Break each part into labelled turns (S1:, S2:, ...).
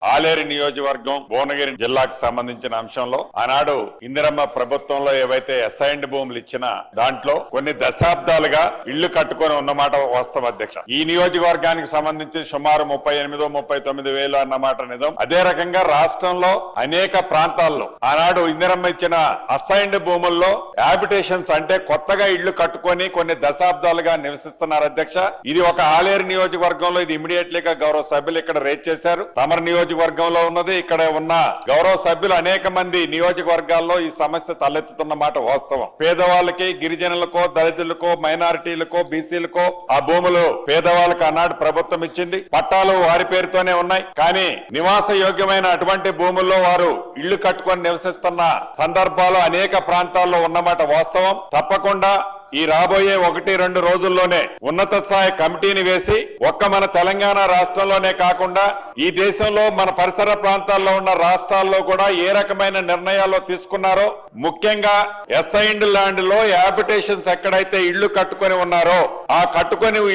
S1: ఆలేరు నియోజకవర్గం భువనగిరి జిల్లాకు సంబంధించిన అంశంలో ఆనాడు ఇందిరమ్మ ప్రభుత్వంలో ఏవైతే అసైన్డ్ భూములు ఇచ్చిన దాంట్లో కొన్ని దశాబ్దాలుగా ఇళ్లు కట్టుకొని ఉన్నమాట వాస్తవం అధ్యక్ష. ఈ నియోజకవర్గానికి సంబంధించి సుమారు 38-39 వేలు అన్నమాట నిజం. అదే రకంగా రాష్ట్రంలో అనేక ప్రాంతాల్లో ఆనాడు ఇందిరమ్మ ఇచ్చిన అసైన్డ్ భూముల్లో హ్యాబిటేషన్స్ అంటే కొత్తగా ఇళ్లు కట్టుకొని కొన్ని దశాబ్దాలుగా నివసిస్తున్నారు అధ్యక్ష. ఇది ఒక ఆలేరు నియోజకవర్గంలో ఇది ఇమీడియట్లీగా గౌరవ సభ్యులు ఇక్కడ రేట్ చేశారు. తమరు నియోజకవర్గంలో ఉన్నది, ఇక్కడ ఉన్న గౌరవ సభ్యులు అనేక మంది నియోజకవర్గాల్లో ఈ సమస్య తలెత్తుతున్న మాట వాస్తవం. పేదవాళ్ళకి, గిరిజనులకో, దళితులకో, మైనారిటీలకో, బీసీలకో ఆ భూములు పేదవాళ్ళకి ఆనాడు ప్రభుత్వం ఇచ్చింది. పట్టాలు వారి పేరుతోనే ఉన్నాయి. కానీ నివాస యోగ్యమైన అటువంటి భూముల్లో వారు ఇళ్లు కట్టుకొని నివసిస్తున్న సందర్భాలు అనేక ప్రాంతాల్లో ఉన్నమాట వాస్తవం. తప్పకుండా ఈ రాబోయే 1-2 రోజుల్లోనే ఉన్నత స్థాయి కమిటీని వేసి ఒక్క మన తెలంగాణ రాష్ట్రంలోనే కాకుండా ఈ దేశంలో మన పరిసర ప్రాంతాల్లో ఉన్న రాష్ట్రాల్లో కూడా ఏ రకమైన నిర్ణయాలు తీసుకున్నారో, ముఖ్యంగా అసైన్డ్ ల్యాండ్ లో హ్యాబిటేషన్స్ ఎక్కడైతే ఇళ్లు కట్టుకొని ఉన్నారో ఆ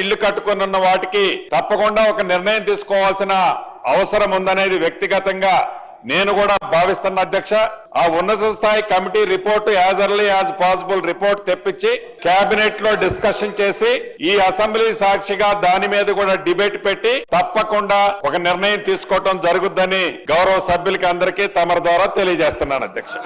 S1: ఇళ్లు కట్టుకొని ఉన్న వాటికి తప్పకుండా ఒక నిర్ణయం తీసుకోవాల్సిన అవసరం ఉందనేది వ్యక్తిగతంగా నేను కూడా భావిస్తున్న అధ్యక్ష. ఆ ఉన్నత స్థాయి committee report as early as possible report తెప్పించి కేబినెట్ లో డిస్కషన్ చేసి ఈ అసెంబ్లీ సాక్షిగా దాని మీద కూడా డిబేట్ పెట్టి తప్పకుండా ఒక నిర్ణయం తీసుకోవటం జరుగుద్దని గౌరవ సభ్యులకి అందరికీ తమ ద్వారా తెలియజేస్తున్నాను అధ్యక్ష.